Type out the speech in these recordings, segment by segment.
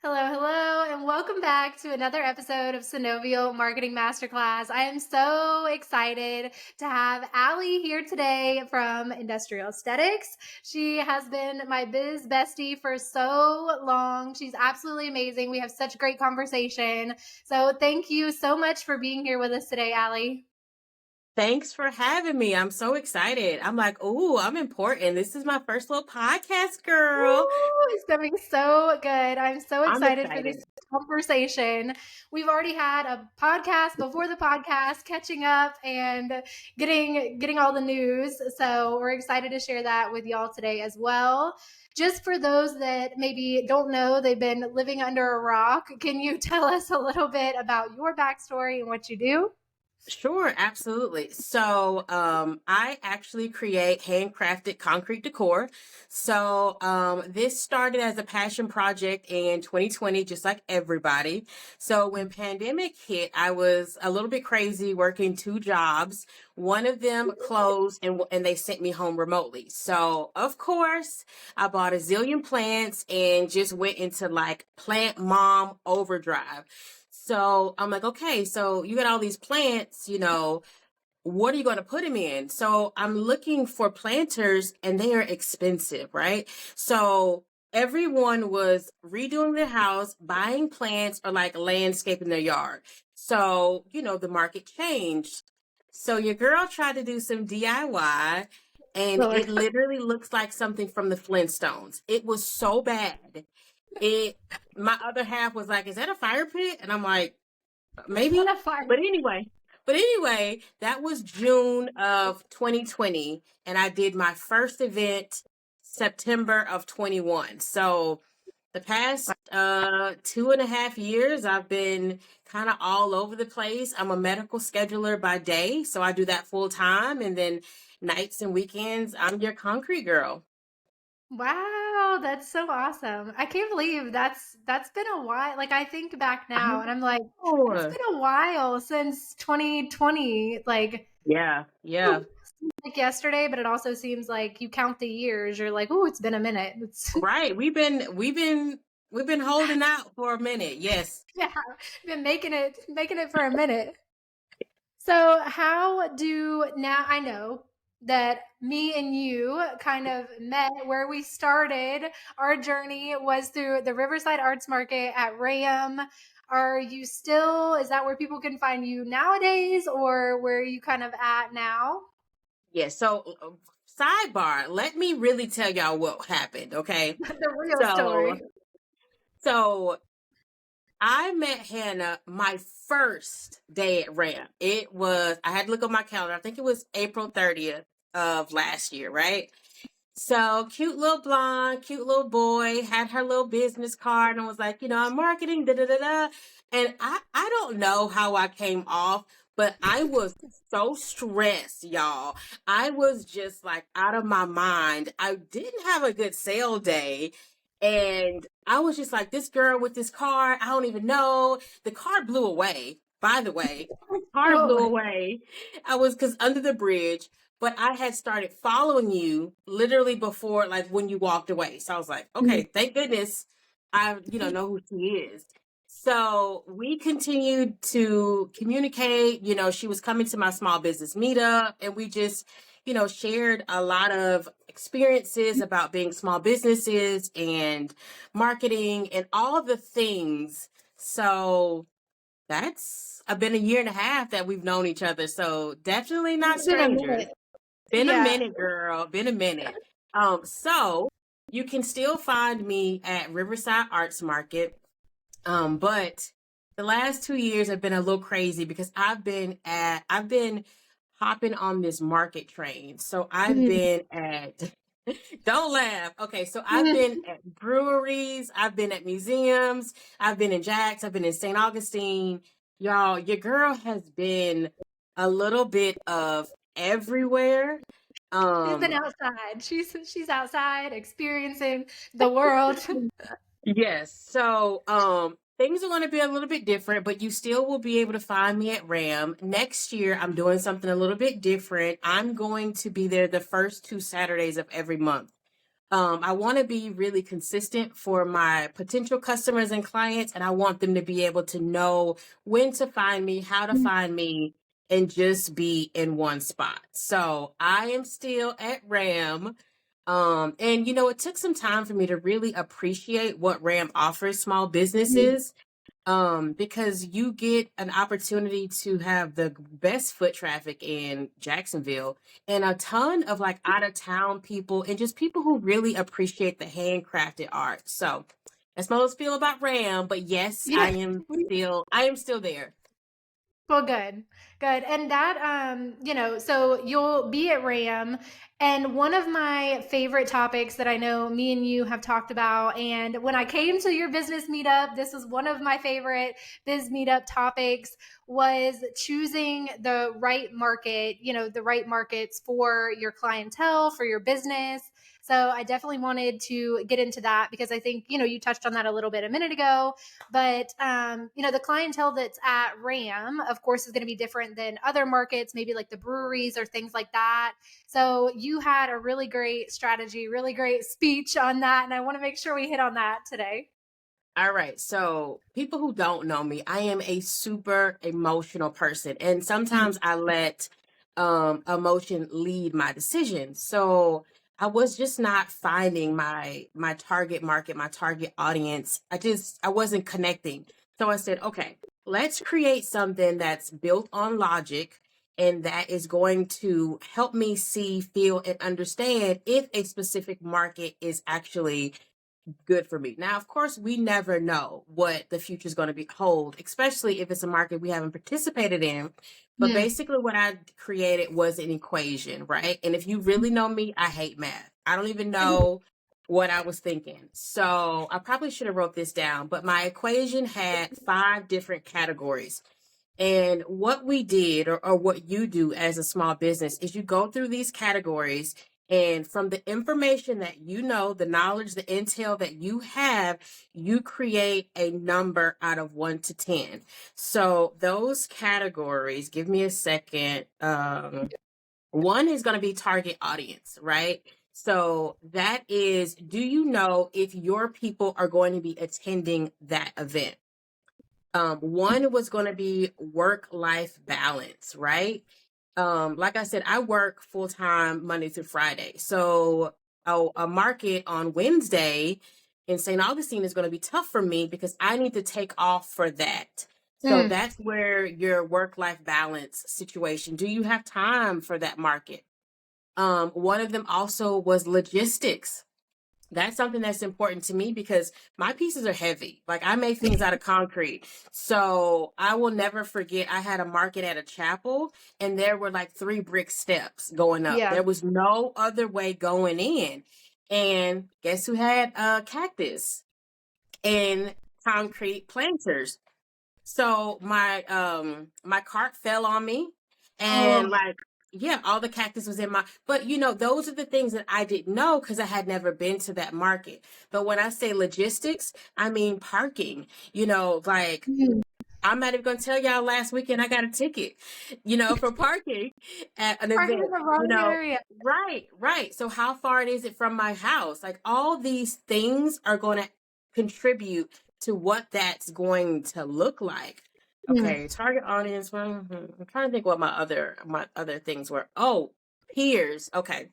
Hello, hello, and welcome back to another episode of Synovial Marketing Masterclass. I am so excited to have Allie here today from Industrial Aesthetics. She has been my biz bestie for so long. She's absolutely amazing. We have such great conversation. So thank you so much for being here with us today, Allie. Thanks for having me. I'm so excited. I'm like, oh, I'm important. This is my first little podcast, girl. Woo! It's going to be so good. I'm so I'm excited for this excited. conversation. We've already had a podcast before the podcast, catching up and getting all the news. So we're excited to share that with y'all today as well. Just for those that maybe don't know, they've been living under a rock. Can you tell us a little bit about your backstory and what you do? Sure, absolutely. I actually create handcrafted concrete decor. This started as a passion project in 2020, just like everybody. So, when pandemic hit, I was a little bit crazy working two jobs. One of them closed and they sent me home remotely. So, of course, I bought a zillion plants and just went into like plant mom overdrive. So I'm like, okay, so you got all these plants, what are you going to put them in? So I'm looking for planters and they are expensive, right? So everyone was redoing their house, buying plants or like landscaping their yard. So, the market changed. So your girl tried to do some DIY and Lord. it literally looks like something from the Flintstones. It was so bad. It My other half was like, "Is that a fire pit?" And I'm like, It's not "Maybe." a fire. But anyway, that was June of 2020, and I did my first event September of 21. So the past 2.5 years, I've been kind of all over the place. I'm a medical scheduler by day, so I do that full time, and then nights and weekends, I'm your concrete girl. Wow, that's so awesome. I can't believe that's been a while. Like I think back I now and I'm like, it's know. been a while since 2020. Like, Yeah, yeah. ooh, seems like yesterday, but it also seems like you count the years, you're like, oh, it's been a minute. It's Right. We've been holding out for a minute. Yes. yeah, been making it for a minute. So, how do now I know that me and you kind of met where we started. Our journey was through the Riverside Arts Market at RAM. Are you still, is that where people can find you nowadays or where are you kind of at now? Yes. Sidebar, let me really tell y'all what happened, okay? The real So, story. so I met Hannah my first day at RAM. I had to look on my calendar. I think it was April 30th of last year, right? So cute little blonde, cute little boy, had her little business card and was like, I'm marketing, da da da da. And I don't know how I came off, but I was so stressed, y'all. I was just like out of my mind. I didn't have a good sale day. And I was just like, this girl with this car, I don't even know. The car blew away, by the way. Car blew Oh, away. I was because under the bridge, but I had started following you literally before, like when you walked away. So I was like, okay, thank goodness I, know who she is. So we continued to communicate. She was coming to my small business meetup, and we just, shared a lot of experiences about being small businesses and marketing and all the things. So that's been a year and a half that we've known each other. So definitely not it's been a strangers. minute. Been a Yeah. minute, girl. Been a minute. So you can still find me at Riverside Arts Market. But the last 2 years have been a little crazy because I've been hopping on this market train. So I've Mhm. been at don't laugh. Okay, so I've been at breweries, I've been at museums, I've been in Jack's, I've been in St. Augustine. Y'all, your girl has been a little bit of everywhere. She's been Um, outside. She's outside experiencing the world. yes. So things are going to be a little bit different, but you still will be able to find me at RAM. Next year, I'm doing something a little bit different. I'm going to be there the first two Saturdays of every month. I want to be really consistent for my potential customers and clients, and I want them to be able to know when to find me, how to Mm. find me, and just be in one spot. So I am still at RAM. And it took some time for me to really appreciate what RAM offers small Mm. businesses, because you get an opportunity to have the best foot traffic in Jacksonville and a ton of like out of town people and just people who really appreciate the handcrafted art. So that's my little spiel about RAM, but yes, Yeah. I am still there. Well, good, good. And that, so you'll be at RAM. And one of my favorite topics that I know me and you have talked about, and when I came to your business meetup, this was one of my favorite biz meetup topics, was choosing the right market, the right markets for your clientele, for your business. So I definitely wanted to get into that because I think, you touched on that a little bit a minute ago. But the clientele that's at RAM, of course, is going to be different than other markets, maybe like the breweries or things like that. So you had a really great strategy, really great speech on that, and I want to make sure we hit on that today. All right. So, people who don't know me, I am a super emotional person, and Mm. sometimes I let emotion lead my decisions. So, I was just not finding my target market, my target audience. I wasn't connecting. So, I said, "Okay, let's create something that's built on logic and that is going to help me see, feel and understand if a specific market is actually good for me." Now, of course, we never know what the future is going to be hold, especially if it's a market we haven't participated in. But Mm. basically, what I created was an equation, right? And if you really know me, I hate math. I don't even know what I was thinking. So I probably should have wrote this down, but my equation had 5 different categories. And what we did, or what you do as a small business, is you go through these categories. And from the information that you know, the knowledge, the intel that you have, you create a number out of 1 to 10. So those categories, give me a second. One is going to be target audience, right? So that is, do you know if your people are going to be attending that event? One was going to be work life balance, right? Like I said, I work full time Monday through Friday. So a market on Wednesday in St. Augustine is going to be tough for me because I need to take off for that. So Mm. that's where your work life balance situation. Do you have time for that market? One of them also was logistics. That's something that's important to me because my pieces are heavy. Like, I make things out of concrete. So I will never forget, I had a market at a chapel and there were like 3 brick steps going up. Yeah. There was no other way going in. And guess who had cactus and concrete planters? So my cart fell on me, Oh. and like, yeah, all the cactus was in my, but those are the things that I didn't know because I had never been to that market. But when I say logistics, I mean parking. Like, Mm. I'm not even gonna tell y'all, last weekend I got a ticket, for parking at an Parking in event. the wrong area. Right, right. So how far is it from my house? Like, all these things are gonna contribute to what that's going to look like. Mm. Okay, target audience. I'm trying to think what my other things were. Oh, peers. Okay.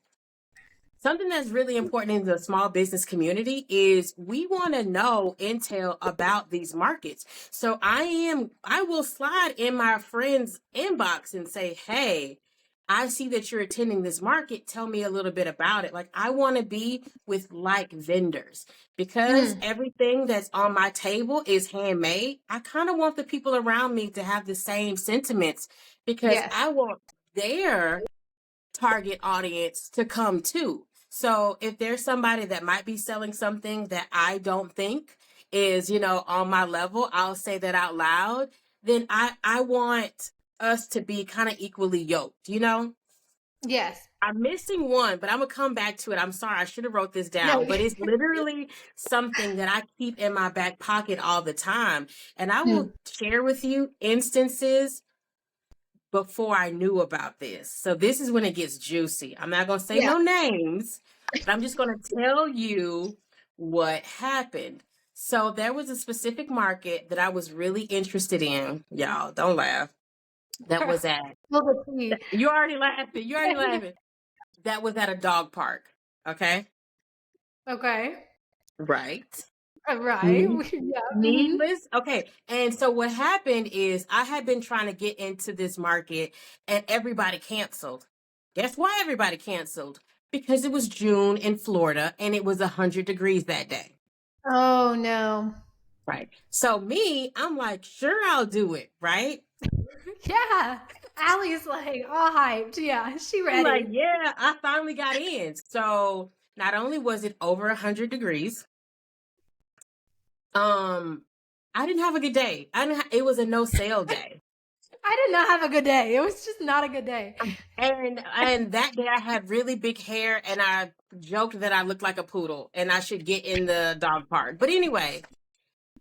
Something that's really important in the small business community is we want to know intel about these markets. So I will slide in my friend's inbox and say, "Hey, I see that you're attending this market. Tell me a little bit about it." Like, I want to be with like vendors because Mm. everything that's on my table is handmade. I kind of want the people around me to have the same sentiments because Yes. I want their target audience to come to. So if there's somebody that might be selling something that I don't think is, on my level, I'll say that out loud. Then I want us to be kind of equally yoked. Yes. I'm missing one, but I'm gonna come back to it. I'm sorry, I should have wrote this No. down, but it's literally something that I keep in my back pocket all the time. And I Mm. will share with you instances before I knew about this. So this is when it gets juicy. I'm not going to say Yeah. no names, but I'm just going to tell you what happened. So there was a specific market that I was really interested in. Y'all, don't laugh. That was at, Well, the tea. you already laughing. You already laughing. That was at a dog park. Okay. Okay. Right. Right. Ne- Yeah. Mhm. Needless. Okay. And so what happened is I had been trying to get into this market and everybody canceled. Guess why everybody canceled? Because it was June in Florida and it was 100 degrees that day. Oh, no. Right. So me, I'm like, sure, I'll do it. Right. Yeah. Allie's like all hyped. Yeah, she I'm like, ready. yeah, I finally got in. So not only was it over 100 degrees, um, I didn't have a good day. It was a no sale day. I did not have a good day. It was just not a good day. And that day I had really big hair and I joked that I looked like a poodle and I should get in the dog park. But anyway,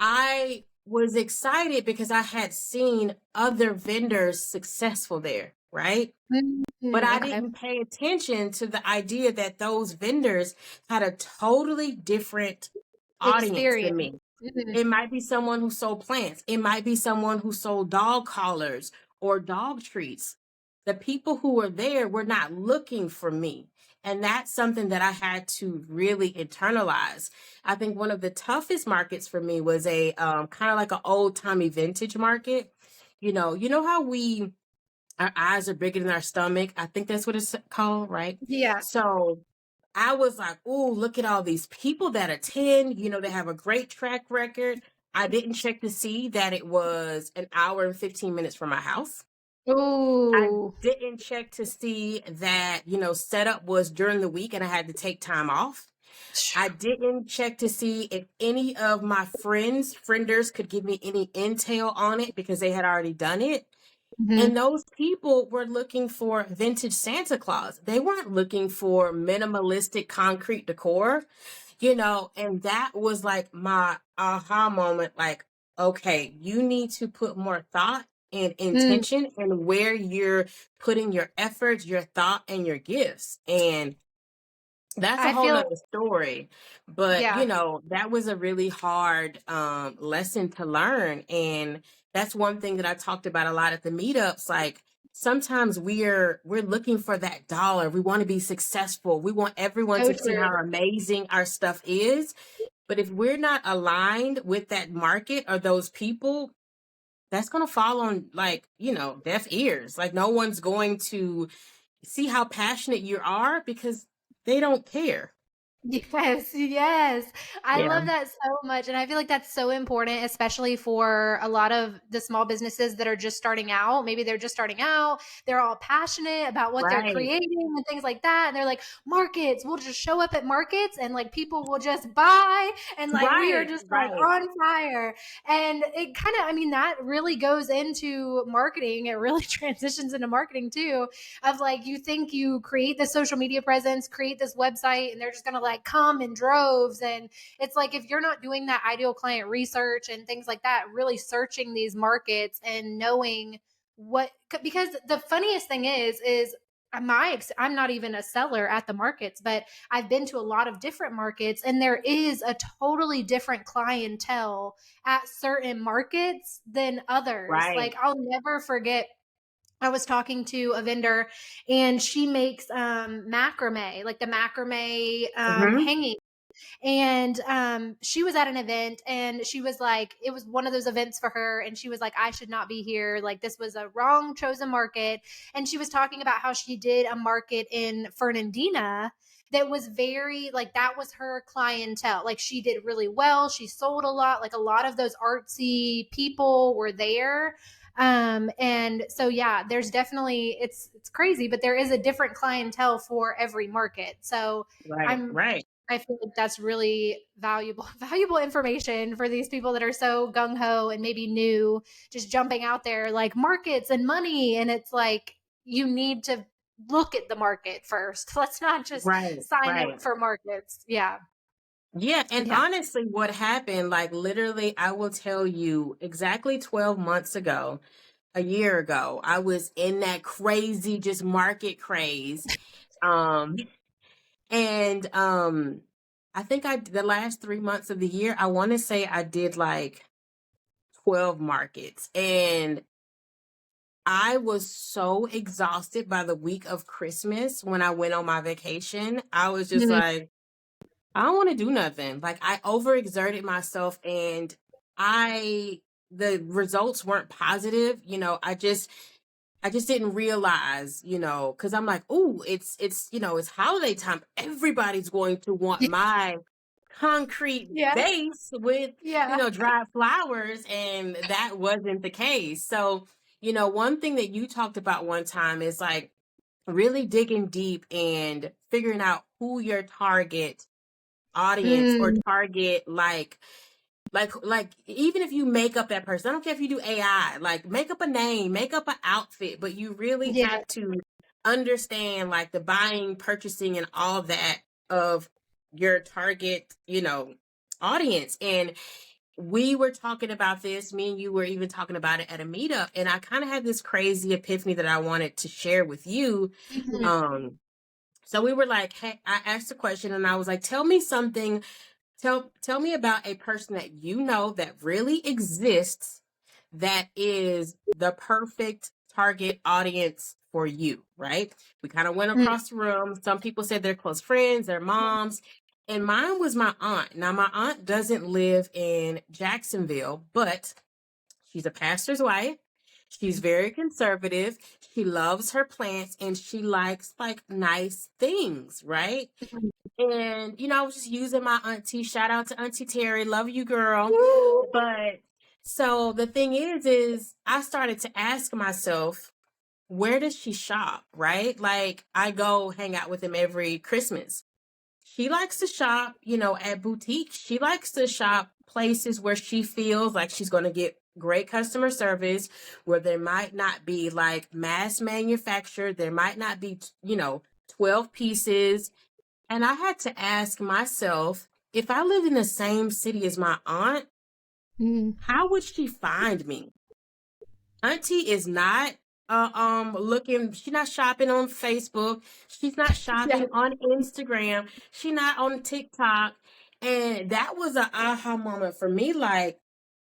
I was excited because I had seen other vendors successful there, right? But I Okay. didn't pay attention to the idea that those vendors had a totally different audience than Experience. me. Mhm. It might be someone who sold plants. It might be someone who sold dog collars or dog treats. The people who were there were not looking for me. And that's something that I had to really internalize. I think one of the toughest markets for me was a kind of like an old timey vintage market. You know how our eyes are bigger than our stomach. I think that's what it's called, right? Yeah. So I was like, "Ooh, look at all these people that attend. They have a great track record." I didn't check to see that it was an hour and 15 minutes from my house. I Ooh. didn't check to see that, setup was during the week and I had to take time off. I didn't check to see if any of my frienders could give me any intel on it because they had already done it. And Mhm. those people were looking for vintage Santa Claus. They weren't looking for minimalistic concrete decor, and that was like my aha moment. Like, okay, you need to put more thought and Mm. intention in where you're putting your efforts, your thought, and your gifts. And that's a I whole feel nother story. But, yeah. that was a really hard lesson to learn. And that's one thing that I talked about a lot at the meetups. Like sometimes we're looking for that dollar. We want to be successful. We want everyone So to see true. how amazing our stuff is. But if we're not aligned with that market or those people, that's going to fall on like, deaf ears. Like no one's going to see how passionate you are because they don't care. Yes, yes. I Yeah. love that so much. And I feel like that's so important, especially for a lot of the small businesses that are just starting out. Maybe they're just starting out. They're all passionate about what they're Right. creating and things like that. And they're like, markets, we'll just show up at markets and like people will just buy. And like we are Right. just like Right. on fire. And it kind of, I mean, that really goes into marketing. It really transitions into marketing too of like you think you create this social media presence, create this website, and they're just gonna like come in droves. And it's like if you're not doing that ideal client research and things like that, really searching these markets and knowing what because the funniest thing is I'm not even a seller at the markets, but I've been to a lot of different markets and there is a totally different clientele at certain markets than others. Like Right. I'll never forget I was talking to a vendor and she makes macrame, like the macrame Mhm. hanging. And she was at an event and she was like, it was one of those events for her. And she was like, I should not be here. Like, this was a wrong chosen market. And she was talking about how she did a market in Fernandina that was very like that was her clientele. Like she did really well. She sold a lot. Like a lot of those artsy people were there. And so yeah, there's definitely it's crazy, but there is a different clientele for every market. So Right. I'm Right. I feel like that's really valuable valuable information for these people that are so gung ho and maybe new, just jumping out there like markets and money. And it's like you need to look at the market first. Let's not just Right. sign up Right. for markets. Yeah. Yeah, and Yeah. honestly, what happened, like literally, I will tell you exactly 12 months ago, a year ago, I was in that crazy just market craze. Um, And I think the last 3 months of the year, I want to say I did like 12 markets. And I was so exhausted by the week of Christmas when I went on my vacation. I was just Mhm. like, I don't want to do nothing. Like I overexerted myself and I the results weren't positive. I just didn't realize, because I'm like, oh, it's holiday time. Everybody's going to want my concrete Yeah. vase with, Yeah. dried flowers, and that wasn't the case. So, one thing that you talked about one time is like really digging deep and figuring out who your target audience or Mm. target like even if you make up that person, I don't care if you do AI, like make up a name, make up an outfit, but you really Yeah. have to understand like the buying, purchasing, and all that of your target, audience. And we were talking about this, me and you were even talking about it at a meetup, and I kind of had this crazy epiphany that I wanted to share with you. Mhm. So we were like, hey, I asked a question and I was like, tell me something. Tell me about a person that you know that really exists that is the perfect target audience for you, right? We kind of went Mm. across the room. Some people said they're close friends, their moms, and mine was my aunt. Now my aunt doesn't live in Jacksonville, but she's a pastor's wife. She's very conservative. She loves her plants and she likes like nice things, right? Mhm. And, I was just using my auntie. Shout out to Auntie Terry. Love you, girl. Woo. But so the thing is I started to ask myself, where does she shop? Right? Like I go hang out with him every Christmas. She likes to shop, at boutiques. She likes to shop places where she feels like she's going to get great customer service, where there might not be like mass manufactured. There might not be, 12 pieces, and I had to ask myself, if I lived in the same city as my aunt, Mm. how would she find me? Auntie is not looking, she's not shopping on Facebook, she's not Yeah. shopping on Instagram, she's not on TikTok. And that was an aha moment for me, like,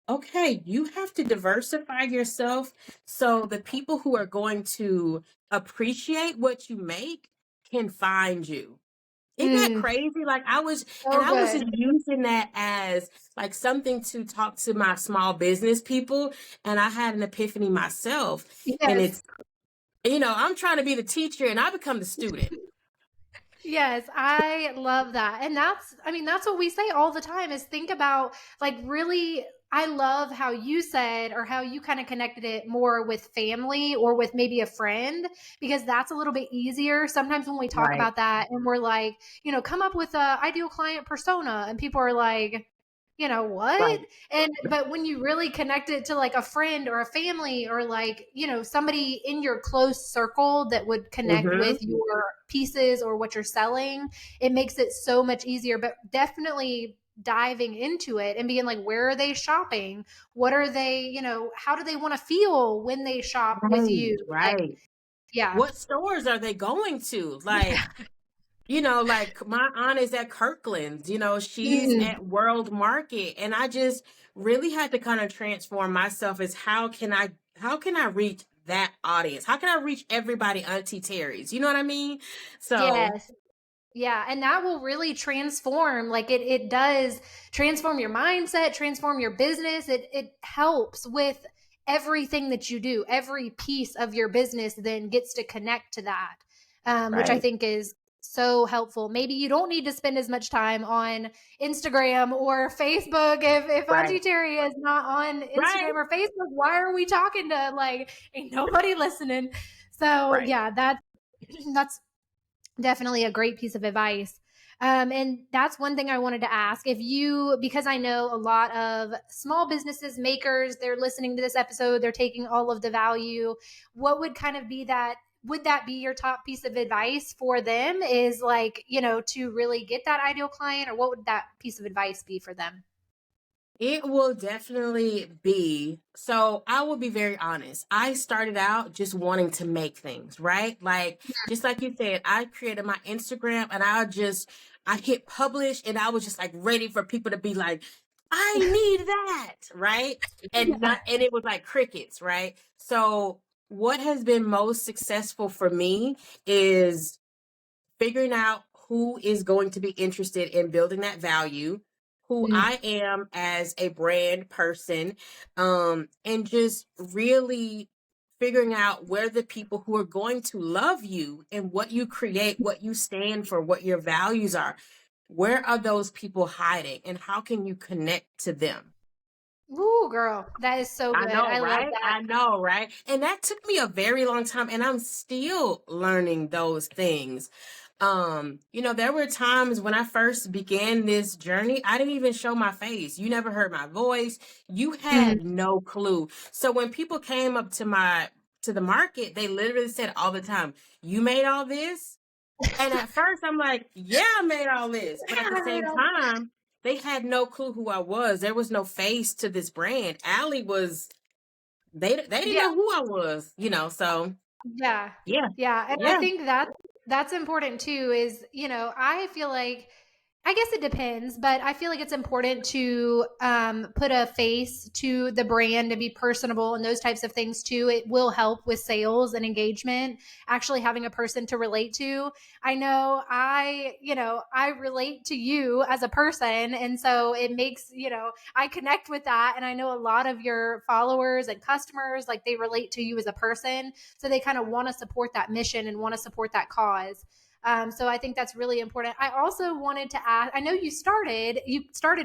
okay, you have to diversify yourself so the people who are going to appreciate what you make can find you. Isn't that Mm. crazy? Like So I was just good. using that as like something to talk to my small business people. And I had an epiphany myself. And Yes. I'm trying to be the teacher and I become the student. Yes, I love that. And I mean, that's what we say all the time is think about like really I love how you said or how you kind of connected it more with family or with maybe a friend because that's a little bit easier. Sometimes when we talk Right. about that and we're like, come up with a ideal client persona and people are like, what? Right. But when you really connect it to like a friend or a family or like, somebody in your close circle that would connect Mm-hmm. with your pieces or what you're selling, it makes it so much easier. But definitely diving into it and being like, where are they shopping? What are they, how do they want to feel when they shop with Right. you? Like, Right. yeah. What stores are they going to? Yeah. Like, like my aunt is at Kirkland's, she's Mm. at World Market. And I just really had to kind of transform myself as how can I reach that audience? How can I reach everybody Auntie Terry's? You know what I mean? So Yes. Yeah, and that will really transform. Like it does transform your mindset, transform your business. It helps with everything that you do. Every piece of your business then gets to connect to that, which I right, think is so helpful. Maybe you don't need to spend as much time on Instagram or Facebook. If Auntie right, Terry is not on right, Instagram or Facebook, why are we talking to like ain't nobody listening? So right. yeah, that's definitely a great piece of advice. And that's one thing I wanted to ask. If you, because I know a lot of small businesses, makers, they're listening to this episode, they're taking all of the value. What would kind of be that? Would that be your top piece of advice for them? Is like, to really get that ideal client, or what would that piece of advice be for them? It will definitely be. So I will be very honest. I started out just wanting to make things, right? Like, just like you said, I created my Instagram and I hit publish and I was just like ready for people to be like, I need that, right? Yeah. And it was like crickets, right? So what has been most successful for me is figuring out who is going to be interested in building that value, who Mm. I am as a brand person, and just really figuring out where the people who are going to love you and what you create, what you stand for, what your values are, where are those people hiding and how can you connect to them? Ooh, girl, that is so I good. know, I love right? that. I know, right? And that took me a very long time, and I'm still learning those things. There were times when I first began this journey, I didn't even show my face. You never heard my voice. You Mm. had no clue. So when people came up to the market, they literally said all the time, "You made all this?" And at first I'm like, "Yeah, I made all this." But at the same time, they had no clue who I was. There was no face to this brand. Allie was they didn't Yeah. know who I was, so Yeah. yeah. Yeah, and I Yeah. think that's important too is, I feel like I guess it depends, but I feel like it's important to put a face to the brand and be personable and those types of things too. It will help with sales and engagement, actually having a person to relate to. I know I relate to you as a person. And so it makes, I connect with that. And I know a lot of your followers and customers, like they relate to you as a person. So they kind of want to support that mission and want to support that cause. So I think that's really important. I also wanted to ask. I know you started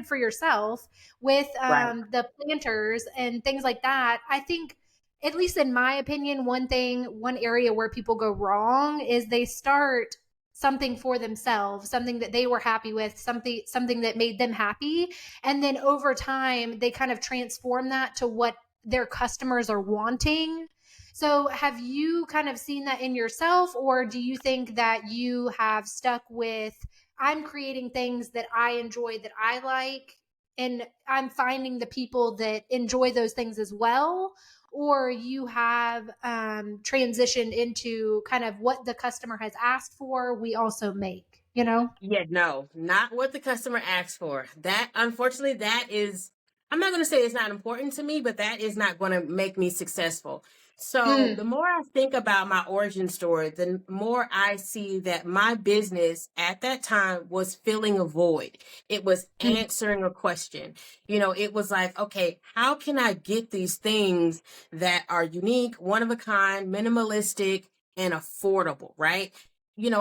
for yourself with Right. the planters and things like that. I think, at least in my opinion, one area where people go wrong is they start something for themselves, something that they were happy with, something that made them happy, and then over time they kind of transform that to what their customers are wanting. So, have you kind of seen that in yourself, or do you think that you have stuck with, I'm creating things that I enjoy, that I like, and I'm finding the people that enjoy those things as well? Or you have transitioned into kind of what the customer has asked for, we also make, you know? Yeah, no, not what the customer asks for. That, unfortunately, that is, I'm not going to say it's not important to me, but that is not going to make me successful. So Mm, the more I think about my origin story, the more I see that my business at that time was filling a void. It was mm, answering a question. It was like, okay, how can I get these things that are unique, one of a kind, minimalistic, and affordable, right?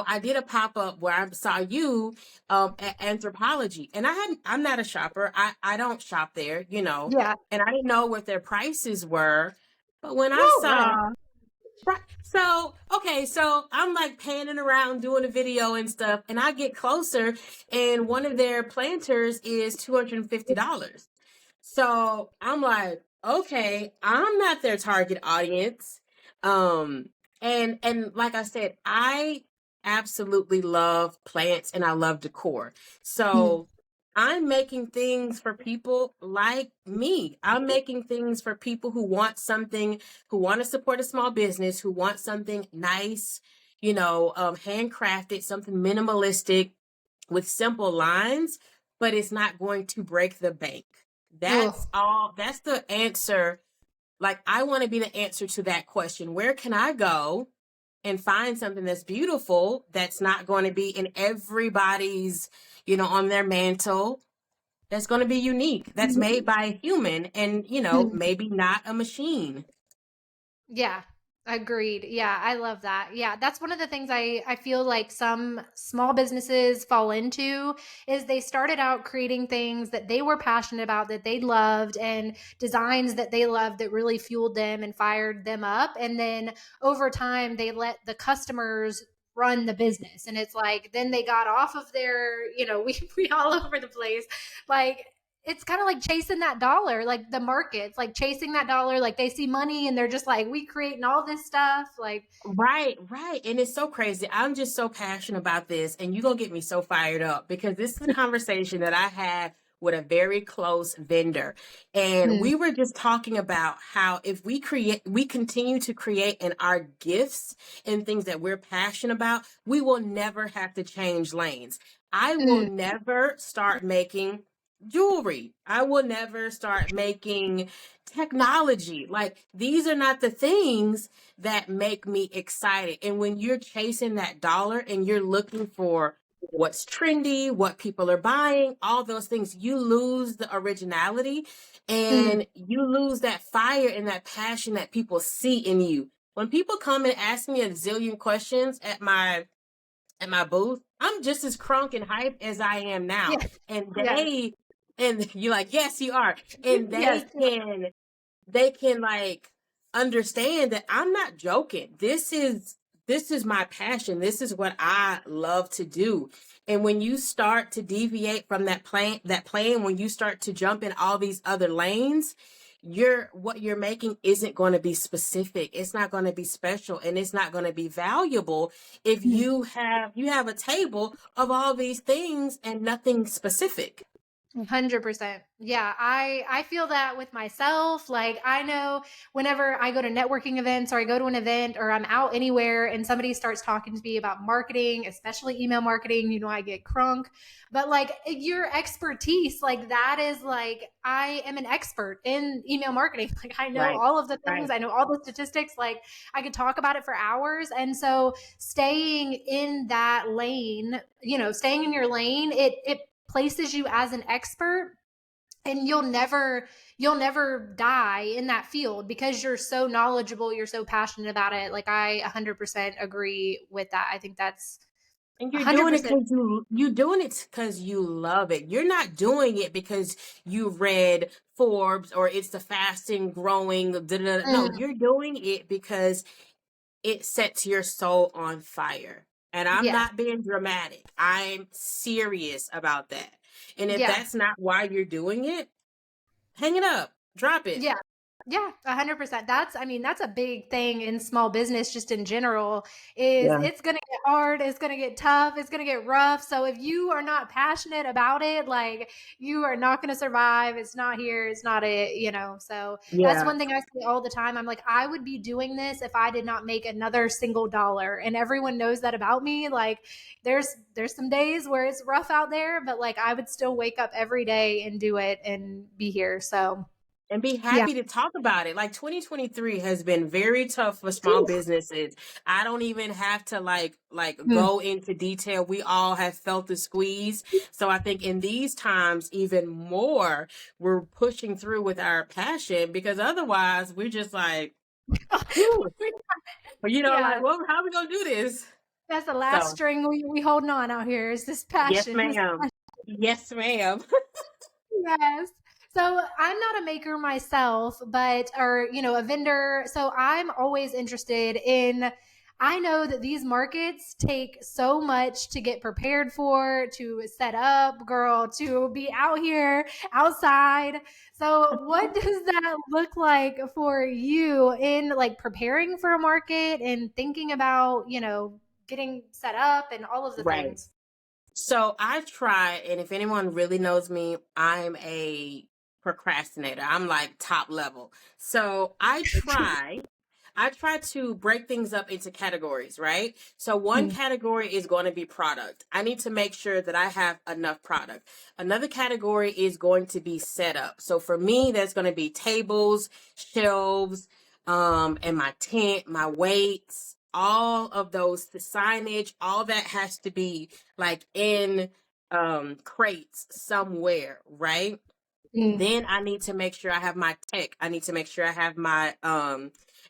I did a pop up where I saw you at Anthropology, and I'm not a shopper. I don't shop there, yeah. and I didn't know what their prices were. But when I Oh, right. saw, right, so okay, so I'm like panning around doing a video and stuff, and I get closer, and one of their planters is $250. So I'm like, okay, I'm not their target audience. And like I said, I absolutely love plants and I love decor. Mm, So I'm making things for people like me. I'm making things for people who want something, who want to support a small business, who want something nice, handcrafted, something minimalistic with simple lines, but it's not going to break the bank. That's oh, all. That's the answer. Like, I want to be the answer to that question. Where can I go and find something that's beautiful that's not going to be in everybody's, on their mantle? That's going to be unique. That's made by a human and, mm. maybe not a machine. Yeah, agreed. Yeah, I love that. Yeah, that's one of the things I feel like some small businesses fall into is they started out creating things that they were passionate about, that they loved, and designs that they loved that really fueled them and fired them up. And then over time they let the customers run the business. And it's like then they got off of their, we all over the place. Like it's kind of like chasing that dollar, like the markets, like chasing that dollar. Like they see money and they're just like, we creating all this stuff. Like, Right, right. And it's so crazy. I'm just so passionate about this, and you're going to get me so fired up because this is a conversation that I had with a very close vendor. And Mm, we were just talking about how if we continue to create in our gifts and things that we're passionate about, we will never have to change lanes. I will mm, never start making jewelry. I will never start making technology. Like, these are not the things that make me excited. And when you're chasing that dollar and you're looking for what's trendy, what people are buying, all those things, you lose the originality mm. and you lose that fire and that passion that people see in you. When people come and ask me a zillion questions at my booth, I'm just as crunk and hype as I am now. Yeah. And Yes. and you're like, yes, you are. And Yes. they can like understand that I'm not joking. This is my passion. This is what I love to do. And when you start to deviate from that plan, when you start to jump in all these other lanes, what you're making isn't going to be specific. It's not going to be special, and it's not going to be valuable if Mm. you have a table of all these things and nothing specific. 100%. Yeah, I feel that with myself. Like I know whenever I go to networking events or I go to an event or I'm out anywhere and somebody starts talking to me about marketing, especially email marketing, I get crunk. But like your expertise, like that is like I am an expert in email marketing. Like I know Right. all of the things, Right. I know all the statistics, like I could talk about it for hours. And so staying in that lane, staying in your lane, it places you as an expert, and you'll never die in that field because you're so knowledgeable, you're so passionate about it. Like I 100% agree with that. I think that's And you're doing it 100%. because you doing it because you love it. You're not doing it because you read Forbes or it's the fasting growing. Da, da, da. No, Mm, you're doing it because it sets your soul on fire. And I'm yes. not being dramatic. I'm serious about that. And if Yeah. that's not why you're doing it, hang it up, drop it. Yeah. Yeah, 100%. That's a big thing in small business just in general is Yeah. it's going to get hard, it's going to get tough, it's going to get rough. So if you are not passionate about it, like you are not going to survive. It's not here, it's not it. So that's Yeah. one thing I say all the time. I'm like I would be doing this if I did not make another single dollar. And everyone knows that about me. Like there's some days where it's rough out there, but like I would still wake up every day and do it and be here. So, And be yeah. happy to talk about it. Like, 2023 has been very tough for small businesses. I don't even have to like Mm. go into detail. We all have felt the squeeze. So I think in these times even more we're pushing through with our passion, because otherwise we're just like, whew, like, Yeah, well, how are we gonna do this? that's the last So string we holding on out here is this yes, passion. This ma'am. Yes, ma'am. Yes. So I'm not a maker myself, but or a vendor. So I'm always interested in. I know that these markets take so much to get prepared for, to set up, girl, to be out here outside. So what does that look like for you in like preparing for a market and thinking about, getting set up and all of the Right. things? So I try, and if anyone really knows me, I'm a procrastinator. I'm like top level. So I try to break things up into categories, right? So one Mm, category is going to be product. I need to make sure that I have enough product. Another category is going to be setup. So for me, that's going to be tables, shelves, and my tent, my weights, all of those, the signage, all that has to be like in crates somewhere, right? mm, Then I need to make sure I have my tech. I need to make sure I have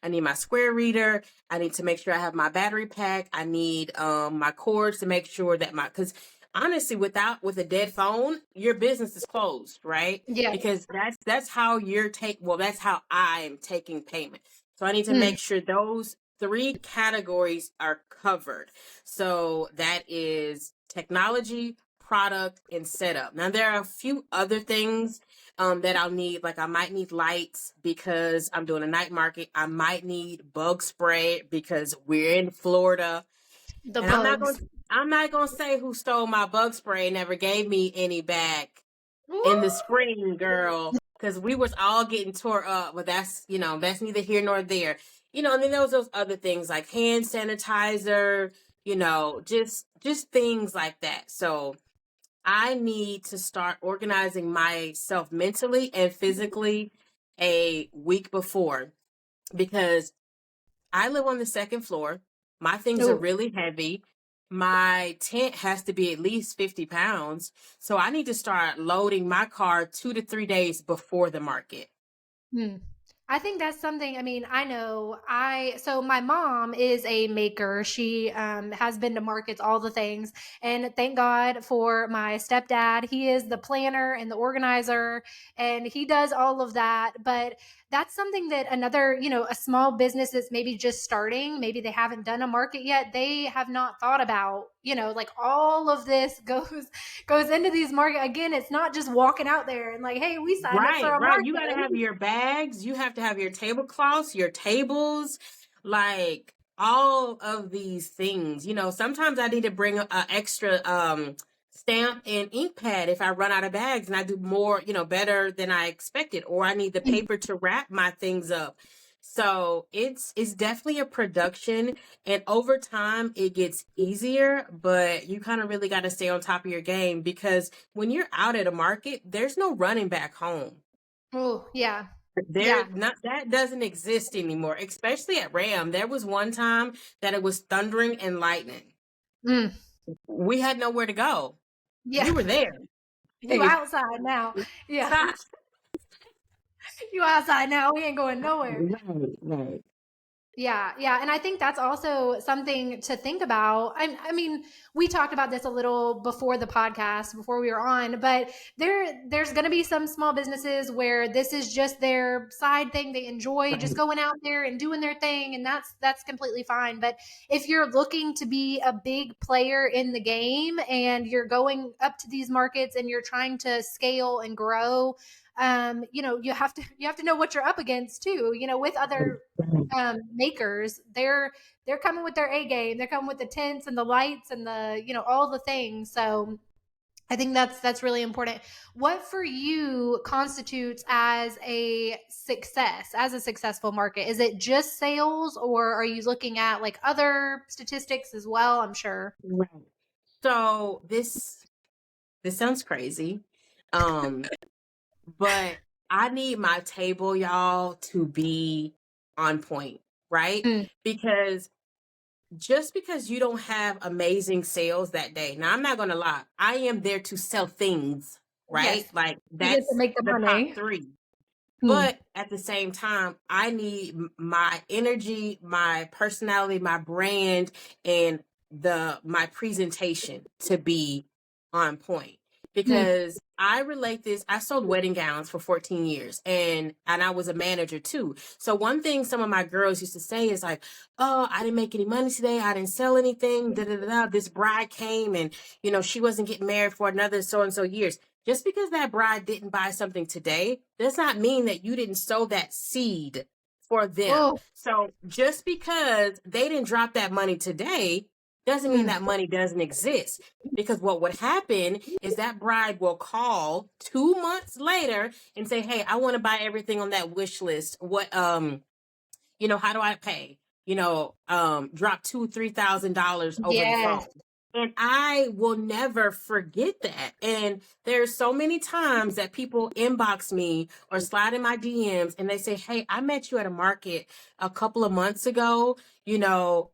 I need my square reader. I need to make sure I have my battery pack. I need my cords to make sure that cuz honestly, with a dead phone, your business is closed, right? yeah. Because that's how that's how I'm taking payment. So I need to Mm, make sure those three categories are covered. So that is technology, product, and setup. Now there are a few other things that I'll need. Like, I might need lights because I'm doing a night market. I might need bug spray because we're in Florida. the And bugs. I'm not gonna say who stole my bug spray and never gave me any back. in the Woo! spring, girl, because we was all getting tore up. But that's neither here nor there. And then there was those other things like hand sanitizer. Just things like that. So I need to start organizing myself mentally and physically a week before because I live on the second floor. My things are Oh, really heavy. My tent has to be at least 50 pounds. So I need to start loading my car 2 to 3 days before the market. hmm. I think that's something. I mean, so my mom is a maker. She has been to markets, all the things. And thank God for my stepdad. He is the planner and the organizer, and he does all of that. But that's something that a small business that's maybe just starting, maybe they haven't done a market yet, they have not thought about, like all of this goes into these market. Again, it's not just walking out there and like, hey, we signed up for Right, a right. You got to have market. your bags. You have to have your tablecloths, your tables, like all of these things. Sometimes I need to bring a extra stamp and ink pad if I run out of bags and I do more, better than I expected, or I need the paper to wrap my things up. So it's definitely a production, and over time it gets easier, but you kind of really got to stay on top of your game because when you're out at a market, there's no running back home. Oh, yeah. There Yeah. not that doesn't exist anymore, especially at Ram. There was one time that it was thundering and lightning. Mm. We had nowhere to go. Yeah. We were there. You Hey, outside now. Yeah. stop. You outside now. We ain't going nowhere. Right, right. Yeah, yeah, and I think that's also something to think about. I mean, we talked about this a little before the podcast, before we were on, but there's going to be some small businesses where this is just their side thing. They enjoy just Right. going out there and doing their thing, and that's completely fine. But if you're looking to be a big player in the game and you're going up to these markets and you're trying to scale and grow, you have to know what you're up against too. With other makers, they're coming with their A game. They're coming with the tents and the lights and the all the things. So I think that's really important. What for you constitutes as a successful market? Is it just sales, or are you looking at like other statistics as well? I'm sure. Right. So this sounds crazy. Um, but I need my table, y'all, to be on point, right? Mm, Because just because you don't have amazing sales that day, now I'm not going to lie, I am there to sell things, yes, right? Like you get to that's make the the top money. three. Mm, But at the same time, I need my energy, my personality, my brand, and my presentation to be on point. mm, Because I relate this, I sold wedding gowns for 14 years and I was a manager too. So one thing some of my girls used to say is like, "Oh, I didn't make any money today. I didn't sell anything. Da da da. Da. This bride came and she wasn't getting married for another so and so years." Just because that bride didn't buy something today does not mean that you didn't sow that seed for them. oh, So just because they didn't drop that money today doesn't mean mm, that money doesn't exist. Because what would happen is that bride will call 2 months later and say, "Hey, I want to buy everything on that wish list. How do I pay? Drop $2,000-3,000 over the phone." yes. And I will never forget that. And there's so many times that people inbox me or slide in my DMs and they say, "Hey, I met you at a market a couple of months ago.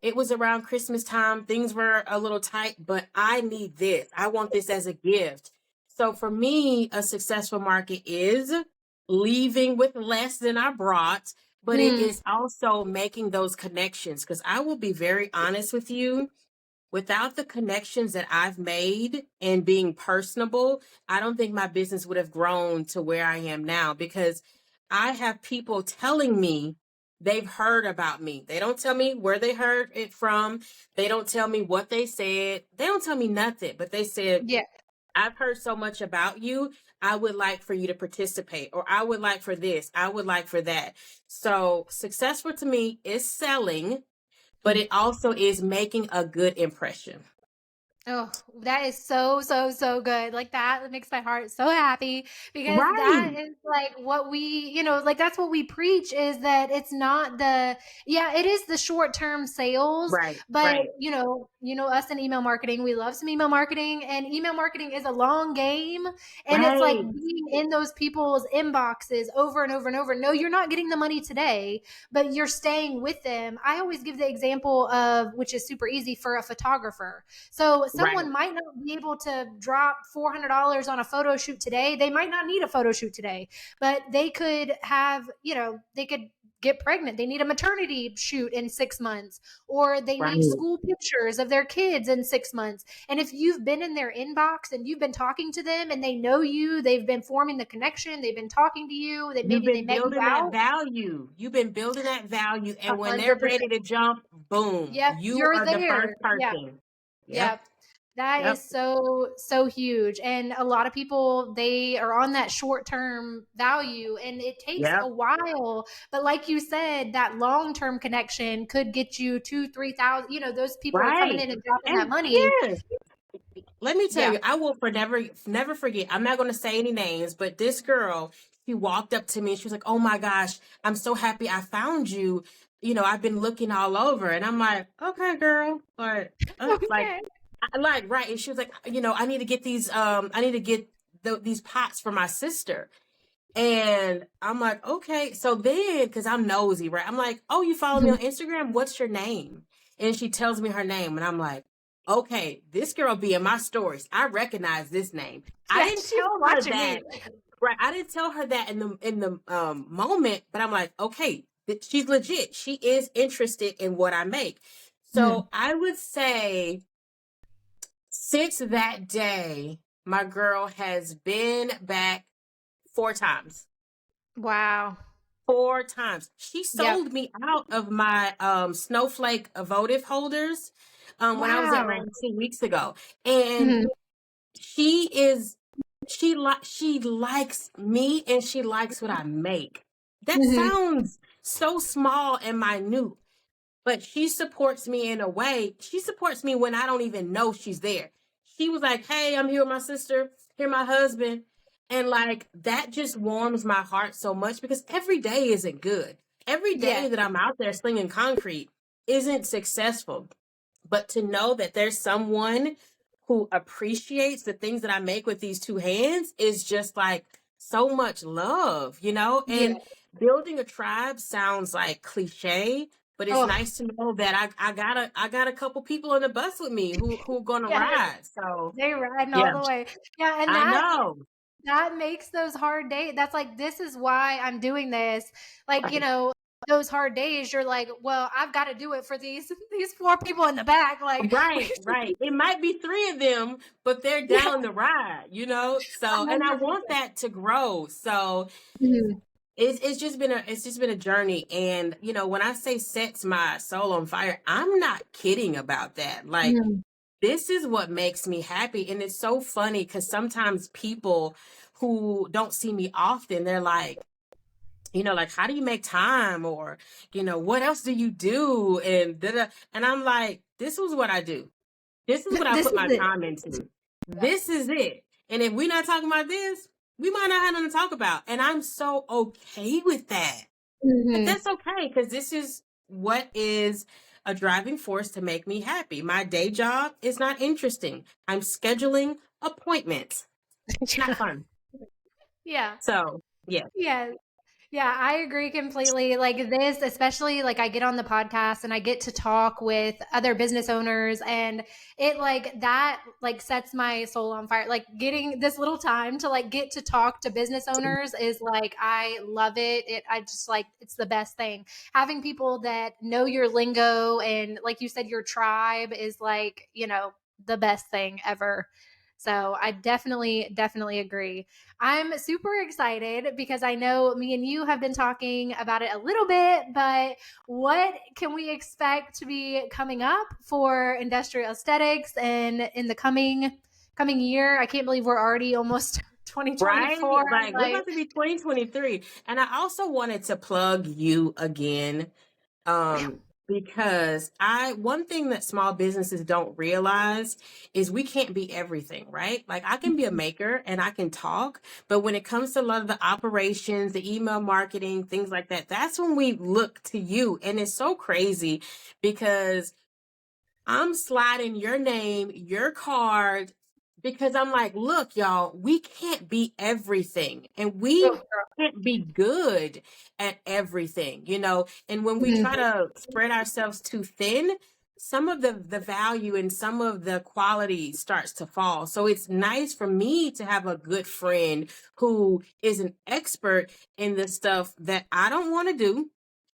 It was around Christmas time. Things were a little tight, but I need this. I want this as a gift." So for me, a successful market is leaving with less than I brought, but it Mm, is also making those connections. Because I will be very honest with you, without the connections that I've made and being personable, I don't think my business would have grown to where I am now because I have people telling me they've heard about me. They don't tell me where they heard it from. They don't tell me what they said. They don't tell me nothing, but they said, yeah. "I've heard so much about you. I would like for you to participate," or "I would like for this. I would like for that." So successful to me is selling, but Mm. it also is making a good impression. Oh, that is so, so, so good. Like that makes my heart so happy because that Right. is like what we, like that's what we preach is that it's not the, yeah, it is the short-term sales, Right. but Right. us in email marketing, we love some email marketing, and email marketing is a long game, and it's like Right. being in those people's inboxes over and over and over. No, you're not getting the money today, but you're staying with them. I always give the example of, which is super easy for a photographer. So Right. someone might not be able to drop $400 on a photo shoot today. They might not need a photo shoot today, but they could have, they could get pregnant. They need a maternity shoot in 6 months, or they need Right. school pictures of their kids in 6 months. And if you've been in their inbox and you've been talking to them and they know you, they've been forming the connection, they've been talking to you, that You've maybe they been met you building that out. value. You've been building that value. a And when they're hundred ready percent. to jump, boom, Yep, you you're are the first there. Yeah. person. Yep. Yep. That is Yep. so, so huge. And a lot of people, they are on that short term value and it takes Yep. a while. But like you said, that long term connection could get you two, 3,000. Those people are coming Right. in and dropping that And money. yes, let me tell Yeah. you, I will never forget. I'm not going to say any names, but this girl, she walked up to me and she was like, "Oh my gosh, I'm so happy I found you. I've been looking all over." And I'm like, "Okay, girl." Okay. Like, right. And she was like, "I need to get I need to get these pots for my sister." And I'm like, okay. So then, because I'm nosy, right? I'm like, oh, you follow me on Instagram? What's your name? And she tells me her name. And I'm like, okay, this girl be in my stories. I recognize this name. I Yeah. didn't She's tell her watching that. me. Right. I didn't tell her that in the moment, but I'm like, okay, she's legit. She is interested in what I make. Mhm. So I would say since that day, my girl has been back 4 times. Wow. 4 times. She Yep. sold me out of my snowflake votive holders when I was at Wow. Rand 2 weeks ago. And Mhm. she is she likes me and she likes what I make. That Mhm. sounds so small and minute, but she supports me in a way. She supports me when I don't even know she's there. She was like, "Hey, I'm here with my sister, here my husband." And like that just warms my heart so much because every day isn't good. Every Yeah. day that I'm out there slinging concrete isn't successful. But to know that there's someone who appreciates the things that I make with these two hands is just like so much love. Yeah. And building a tribe sounds like cliche, but it's Oh, nice to know that I got a couple people on the bus with me who gonna yeah. ride. So They riding all yeah, the way. Yeah, and I that know. that makes those hard days. That's like, this is why I'm doing this. Like, Right, those hard days, you're like, well, I've got to do it for these four people in the back. Like, right, right. It might be three of them, but they're yeah, down the ride. So, and I want 100%. that to grow. So Mhm. it's just been a journey. And when I say sets my soul on fire, I'm not kidding about that. Like Mhm. this is what makes me happy. And it's so funny because sometimes people who don't see me often, they're like, how do you make time? Or, what else do you do? And da-da. And I'm like, this is what I do. This is what I This put is my it. time into. This is it. And if we're not talking about this, we might not have nothing to talk about. And I'm so okay with that. Like, Mhm. that's okay because this is what is a driving force to make me happy. My day job is not interesting. I'm scheduling appointments. Not fun. Yeah. So, yeah. Yeah. Yeah, I agree completely. Like this, especially like I get on the podcast and I get to talk with other business owners, and it like that like sets my soul on fire. Like getting this little time to like get to talk to business owners is like, I love it. I just like, it's the best thing. Having people that know your lingo and like you said, your tribe is like, the best thing ever. So I definitely, definitely agree. I'm super excited because I know me and you have been talking about it a little bit, but what can we expect to be coming up for industrial aesthetics and in the coming year? I can't believe we're already almost Right? 2024. Like, we're Like, about to be 2023. And I also wanted to plug you again. Um, because one thing that small businesses don't realize is we can't be everything, right? Like I can be a maker and I can talk, but when it comes to a lot of the operations, the email marketing, things like that, that's when we look to you. And it's so crazy because I'm sliding your name, your card, because I'm like, look, y'all, we can't be everything and Oh, we girl. can't be good at everything, you know? And when we try Mhm. to spread ourselves too thin, some of the value and some of the quality starts to fall. So it's nice for me to have a good friend who is an expert in the stuff that I don't want to do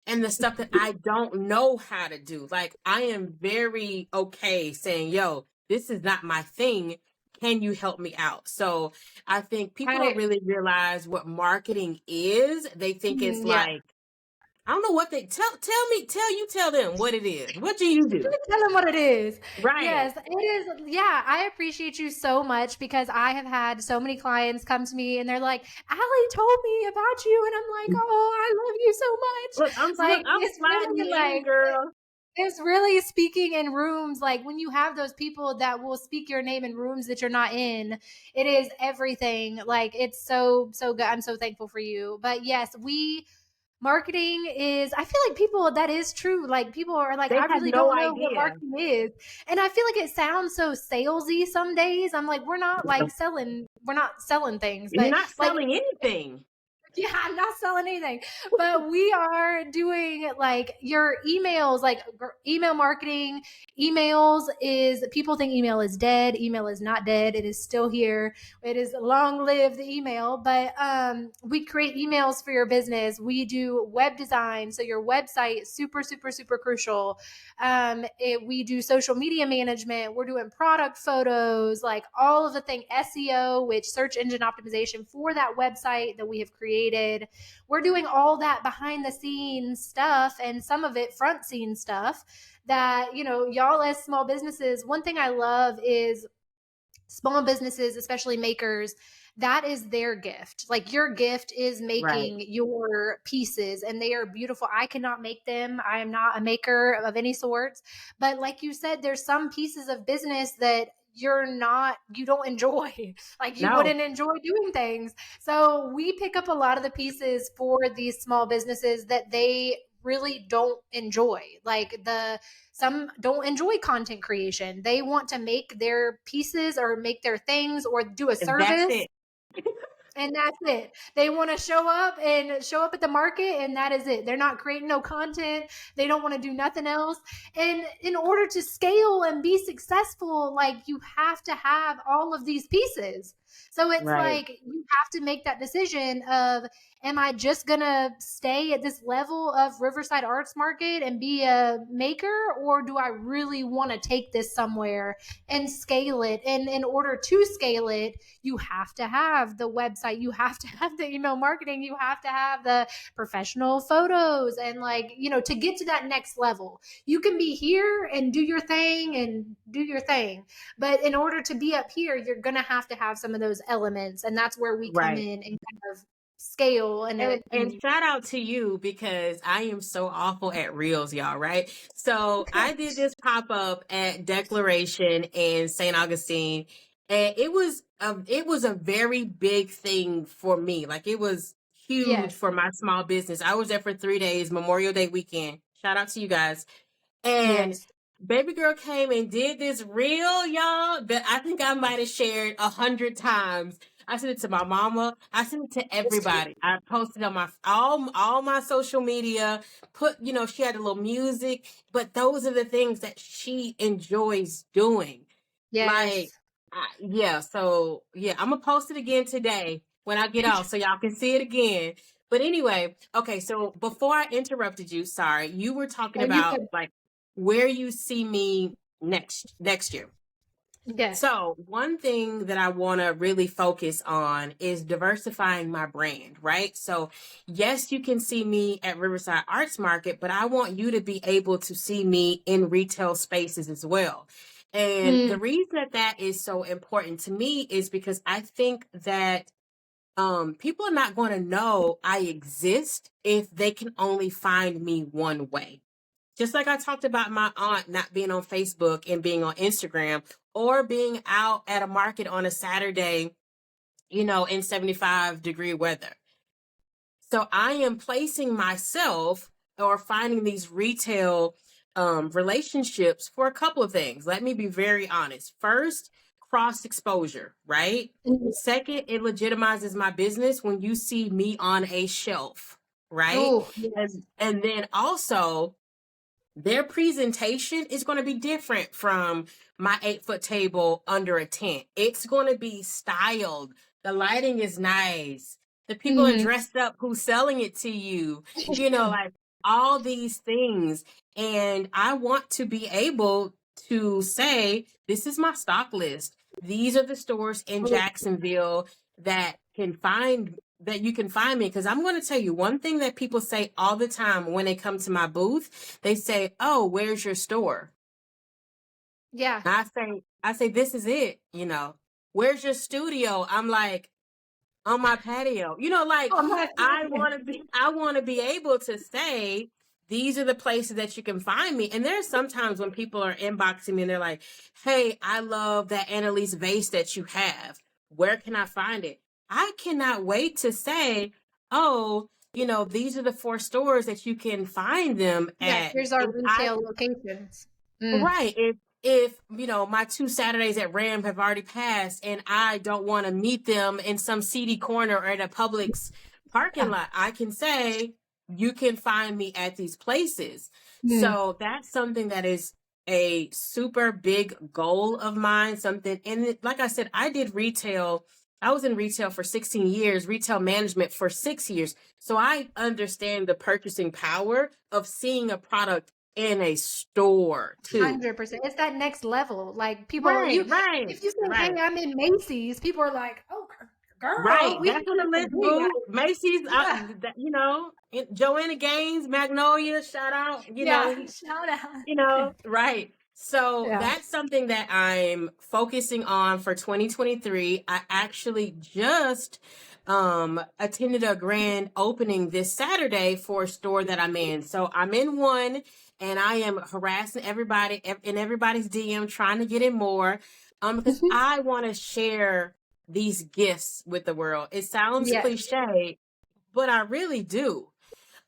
and the stuff that I don't know how to do. Like I am very okay saying, yo, this is not my thing. Can you help me out? So I think people don't I really realize what marketing is. They think it's yeah. like, I don't know what they tell them what it is. What do you do? Tell them what it is. Right. Yes, it is. Yeah, I appreciate you so much because I have had so many clients come to me and they're like, Allie told me about you. And I'm like, oh, I love you so much. Look, Like, I'm it's sliding really you in, girl. it's really speaking in rooms. Like, when you have those people that will speak your name in rooms that you're not in, it is everything. Like, it's so, so good. I'm so thankful for you. But yes, marketing is, I feel like people, that is true. Like, people are like, They I have really no don't know what idea. marketing is. And I feel like it sounds so salesy some days. I'm like, we're not selling things, You're but not like, selling anything. yeah, I'm not selling anything, but we are doing like your emails, like email marketing. Emails is, people think email is dead. Email is not dead. It is still here. It is long live the email, but we create emails for your business. We do web design. So your website is super, super, super crucial. We do social media management. We're doing product photos, like all of the thing, SEO, which search engine optimization for that website that we have created. We're doing all that behind the scenes stuff and some of it front scene stuff that, y'all as small businesses, one thing I love is small businesses, especially makers, that is their gift. Like, your gift is Right. making your pieces and they are beautiful. I cannot make them. I am not a maker of any sorts. But like you said, there's some pieces of business that you don't enjoy. Like, you No, wouldn't enjoy doing things. So we pick up a lot of the pieces for these small businesses that they really don't enjoy. Like, some don't enjoy content creation. They want to make their pieces or make their things or do a that's service, it. and that's it. They want to show up at the market, and that is it. They're not creating no content. They don't want to do nothing else. And in order to scale and be successful, like, you have to have all of these pieces. So it's Right. like you have to make that decision of, am I just going to stay at this level of Riverside Arts Market and be a maker, or do I really want to take this somewhere and scale it? And in order to scale it, you have to have the website, you have to have the email marketing, you have to have the professional photos, and, like, to get to that next level. You can be here and do your thing, but in order to be up here, you're going to have some of those elements, and that's where we come Right. in and kind of scale And and shout out to you because I am so awful at reels, y'all, right? So I did this pop up at Declaration in St. Augustine, and it was a very big thing for me. Like it was huge yes, for my small business. I was there for 3 days, Memorial Day weekend. Shout out to you guys. And yes, baby girl came and did this reel, y'all, that I think I might have shared 100 times. I sent it to my mama. I sent it to everybody. I posted on my all my social media. She had a little music, but those are the things that she enjoys doing. Like, yes. yeah. So yeah, I'm gonna post it again today when I get off, so y'all can see it again. But anyway, okay. So before I interrupted you, sorry, you were talking Oh, you about could. like where you see me next year. Yes. So, one thing that I want to really focus on is diversifying my brand, right? So, yes, you can see me at Riverside Arts Market, but I want you to be able to see me in retail spaces as well. And the Mm, reason that that is so important to me is because I think that people are not going to know I exist if they can only find me one way. Just like I talked about my aunt not being on Facebook and being on Instagram, or being out at a market on a Saturday, in 75-degree weather. So I am placing myself or finding these retail relationships for a couple of things. Let me be very honest. First, cross exposure, right? Mhm. Second, it legitimizes my business when you see me on a shelf, right? Oh, yes. And then also, their presentation is going to be different from my 8-foot table under a tent. It's going to be styled. The lighting is nice. The people are Mhm. dressed up who's selling it to you, like all these things. And I want to be able to say, this is my stock list. These are the stores in Oh, Jacksonville that you can find me. Because I'm going to tell you one thing that people say all the time when they come to my booth. They say, "Oh, where's your store?" yeah. And I say, "This is it." Where's your studio? I'm like, on my patio. Like, Oh my I want to be able to say, these are the places that you can find me. And there's sometimes when people are inboxing me and they're like, "Hey, I love that Annalise vase that you have. Where can I find it?" I cannot wait to say, "Oh, these are the 4 stores that you can find them Yeah, at." here's our retail locations. Mm, Right. If my 2 Saturdays at Ram have already passed and I don't want to meet them in some seedy corner or in a Publix parking yeah. lot, I can say, you can find me at these places. Mm, So that's something that is a super big goal of mine. Something, and like I said, I did retail. I was in retail for 16 years, retail management for 6 years. So I understand the purchasing power of seeing a product in a store too. 100%. It's that next level. Like people, Right, you right, if you say, "Hey, right, I'm in Macy's," people are like, "Oh, girl, right. we can That's on get the some list, big boo. items." Macy's, Yeah, Joanna Gaines, Magnolia, shout out, yeah. Shout out. right. So Yeah. that's something that I'm focusing on for 2023. I actually just attended a grand opening this Saturday for a store that I'm in. So I'm in one and I am harassing everybody in everybody's DM trying to get in more because Mhm. I want to share these gifts with the world. It sounds Yes. cliche, but I really do.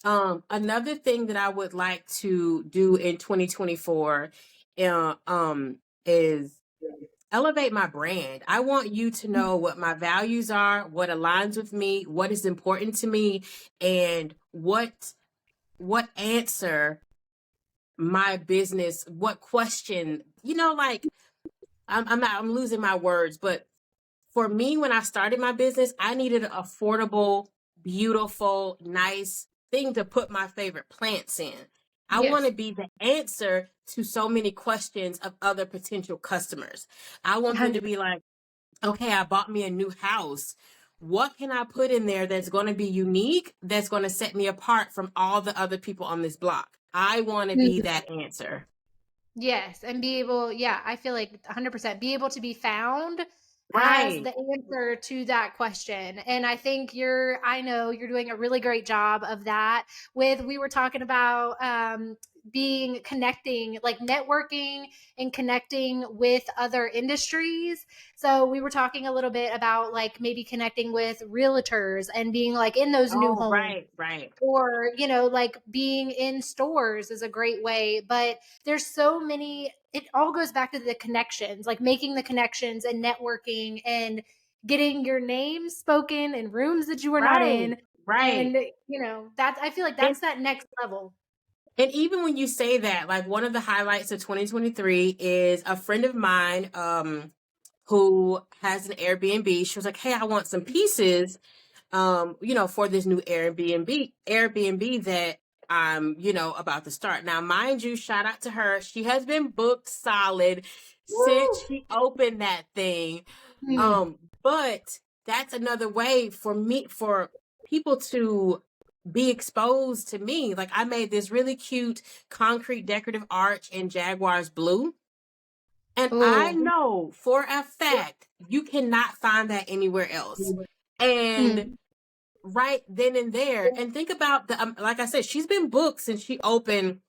Another thing that I would like to do in 2024 is elevate my brand. I want you to know what my values are, what aligns with me, what is important to me, and what answer my business, what question, like I'm losing my words, but for me, when I started my business, I needed an affordable, beautiful, nice thing to put my favorite plants in. I want to Yes. be the answer to so many questions of other potential customers. I want them to 100. be like, okay, I bought me a new house. What can I put in there that's going to be unique, that's going to set me apart from all the other people on this block? I want to be that answer. Yes, and be able yeah, I feel like 100% be able to be found as Right. the answer to that question. And I know you're doing a really great job of that with we were talking about being connecting like networking and connecting with other industries. So we were talking a little bit about like maybe connecting with realtors and being like in those new Oh, homes right, right, or like being in stores is a great way, but there's so many, it all goes back to the connections, like making the connections and networking and getting your name spoken in rooms that you were not right, in. right. And that I feel like And that's that next level. And even when you say that, like one of the highlights of 2023 is a friend of mine who has an Airbnb. She was like, "Hey, I want some pieces for this new Airbnb that I'm, about to start." Now, mind you, shout out to her. She has been booked solid since Woo! she opened that thing. Hmm. But that's another way for people to be exposed to me. Like I made this really cute concrete decorative arch in Jaguar's blue. And I Oh. know for a fact you cannot find that anywhere else. And Hmm. right then and there, and think about like I said, she's been booked since she opened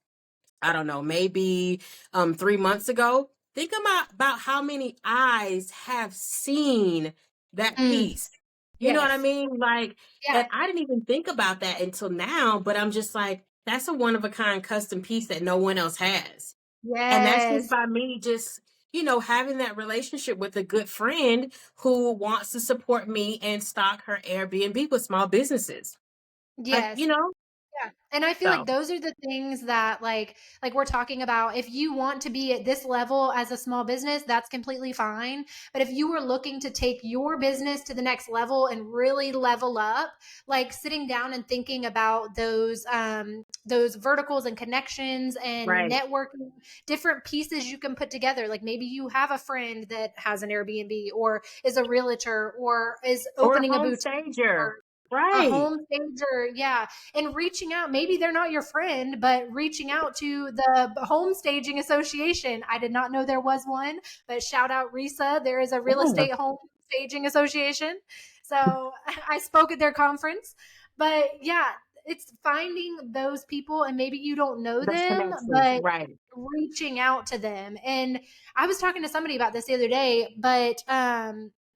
I don't know, maybe 3 months ago, think about how many eyes have seen that Mm, piece. You know what I yes. mean? Like, Yeah. and I didn't even think about that until now, but I'm just like, that's a one of a kind custom piece that no one else has. And that's just Yes. by me just, having that relationship with a good friend who wants to support me and stock her Airbnb with small businesses. Like, Yes. Yeah, and I feel like so those are the things that like we're talking about. If you want to be at this level as a small business, that's completely fine. But if you were looking to take your business to the next level and really level up, like sitting down and thinking about those verticals and connections and right. networking, different pieces you can put together. Like maybe you have a friend that has an Airbnb or is a realtor or is Or a opening a home boutique stager. or a Right. home stager, yeah, and reaching out. Maybe they're not your friend, but reaching out to the home staging association. I did not know there was one, but shout out RISA. There is a real Yeah. estate home staging association. So I spoke at their conference. But yeah, it's finding those people, and maybe you don't know Those them, connections. but Right. reaching out to them. And I was talking to somebody about this the other day, but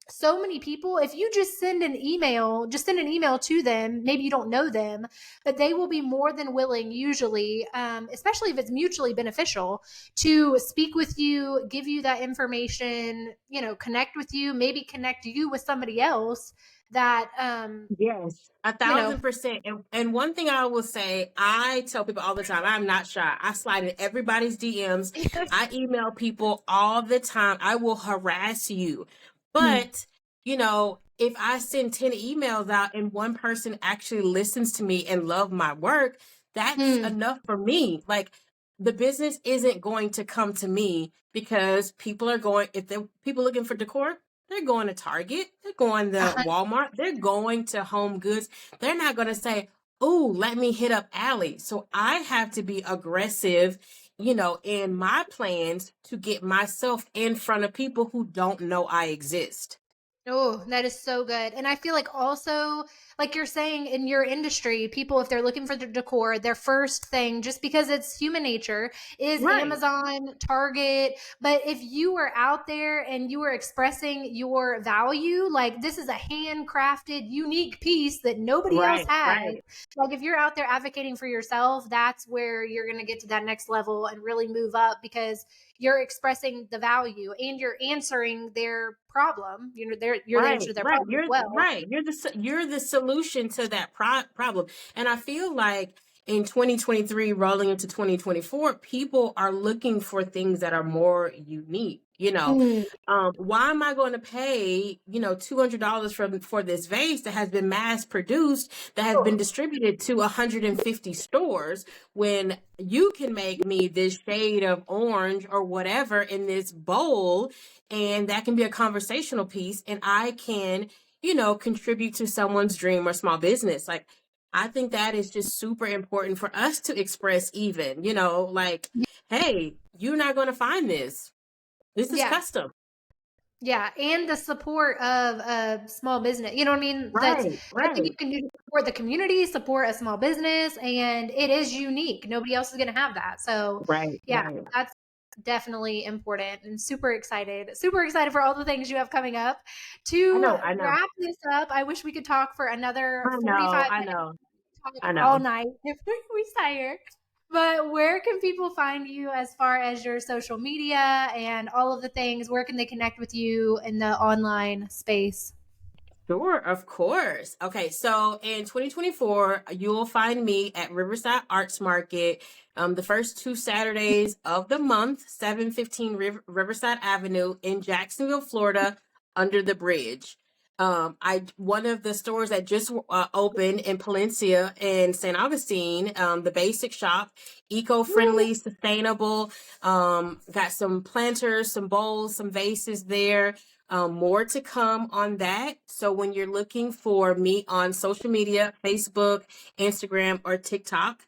so many people, if you just send an email to them. Maybe you don't know them, but they will be more than willing, usually, especially if it's mutually beneficial, to speak with you, give you that information, connect with you, maybe connect you with somebody else that Yes, a you know 1000%. And one thing I will say, I tell people all the time, I'm not shy. I slide in everybody's DMs. I email people all the time. I will harass you. But, if I send 10 emails out and one person actually listens to me and love my work, that's Mm, enough for me. Like, the business isn't going to come to me because people are going, if they're people looking for decor, they're going to Target, they're going a to hun- Walmart, they're going to Home Goods. They're not going to say, "Oh, let me hit up Allie." So I have to be aggressive, in my plans to get myself in front of people who don't know I exist. Oh, that is so good. And I feel like also, like you're saying in your industry, people, if they're looking for the decor, their first thing, just because it's human nature, is Right, Amazon, Target. But if you are out there and you are expressing your value, like this is a handcrafted, unique piece that nobody else right, has. right, Like if you're out there advocating for yourself, that's where you're going to get to that next level and really move up because you're expressing the value and you're answering their problem. You're the answer right, to their right. problem as You're well. right. You're the solution to that problem. And I feel like in 2023 rolling into 2024, people are looking for things that are more unique. Mm. Why am I going to pay, $200 for this vase that has been mass produced, that has been distributed to 150 stores, when you can make me this shade of orange or whatever in this bowl, and that can be a conversational piece, and I can, contribute to someone's dream or small business. Like, I think that is just super important for us to express, even, like, hey, you're not going to find this. This is Yeah. custom. Yeah, and the support of a small business. You know what I mean? That's Right, something you right, can do to support the community, support a small business, and it is unique. Nobody else is going to have that. So, right, yeah, right. that's definitely important and super excited. Super excited for all the things you have coming up. I To know, I know, wrap this up, I wish we could talk for another I know, 45 I minutes, know, talk I all know. night if we stay here. But where can people find you as far as your social media and all of the things? Where can they connect with you in the online space? Sure, of course. Okay, so in 2024, you'll find me at Riverside Arts Market, the first two Saturdays of the month, 715 Riverside Avenue in Jacksonville, Florida, under the bridge. I one of the stores that just opened in Palencia and St. Augustine, the Basic Shop, Woo! eco-friendly, sustainable. Got some planters, some bowls, some vases there. More to come on that. So when you're looking for me on social media, Facebook, Instagram, or TikTok,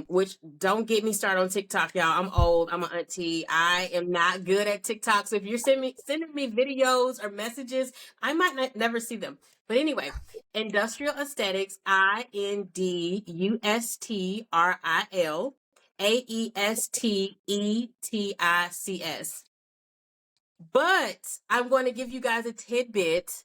which don't get me started on TikTok, y'all. I'm old. I'm an auntie. I am not good at TikTok. So if you're sending me videos or messages, I might never see them. But anyway, Industrial Aesthetics, INDUSTRIAL. Aesteetics. But I'm going to give you guys a tidbit.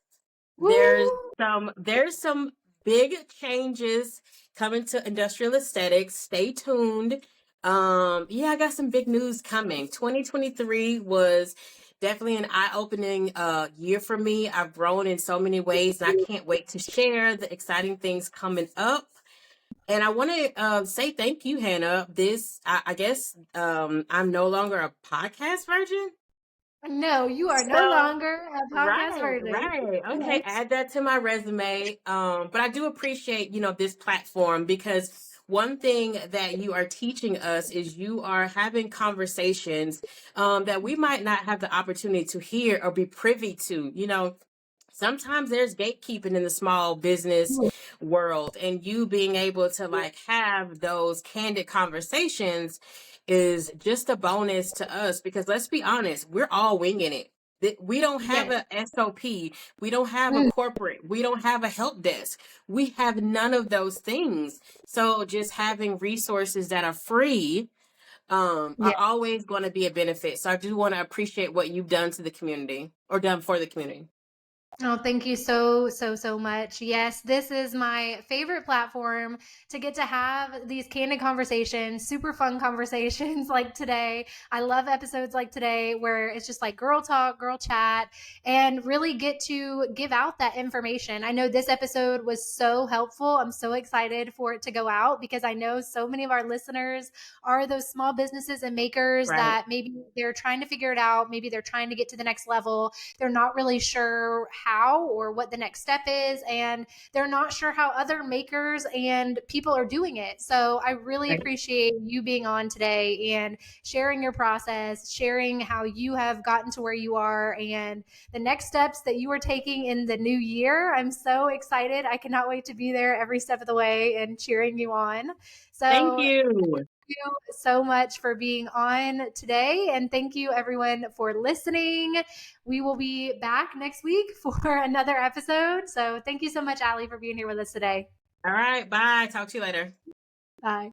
There's Woo! some big changes coming to industrial aesthetics. Stay tuned. Yeah, I got some big news coming. 2023 was definitely an eye-opening year for me. I've grown in so many ways, and I can't wait to share the exciting things coming up. And I want to say thank you, Hannah. I guess, I'm no longer a podcast virgin. No, you are no So longer a podcast right, virgin. right. Okay, Yes. add that to my resume. But I do appreciate, this platform because one thing that you are teaching us is you are having conversations that we might not have the opportunity to hear or be privy to. Sometimes there's gatekeeping in the small business world, and you being able to like have those candid conversations is just a bonus to us because let's be honest, we're all winging it. We don't have Yes. a SOP. We don't have a Mm, corporate. We don't have a help desk. We have none of those things. So just having resources that are free yeah. are always going to be a benefit. So I do want to appreciate what you've done to the community or done for the community. Oh, thank you so, so, so much. Yes, this is my favorite platform to get to have these candid conversations, super fun conversations like today. I love episodes like today where it's just like girl talk, girl chat, and really get to give out that information. I know this episode was so helpful. I'm so excited for it to go out because I know so many of our listeners are those small businesses and makers Right. that maybe they're trying to figure it out. Maybe they're trying to get to the next level. They're not really sure how or what the next step is, and they're not sure how other makers and people are doing it. So I really Right. appreciate you being on today and sharing your process, sharing how you have gotten to where you are and the next steps that you are taking in the new year. I'm so excited. I cannot wait to be there every step of the way and cheering you on. Thank So you. you so much for being on today. And thank you, everyone, for listening. We will be back next week for another episode. So thank you so much, Allie, for being here with us today. All right. Bye. Talk to you later. Bye.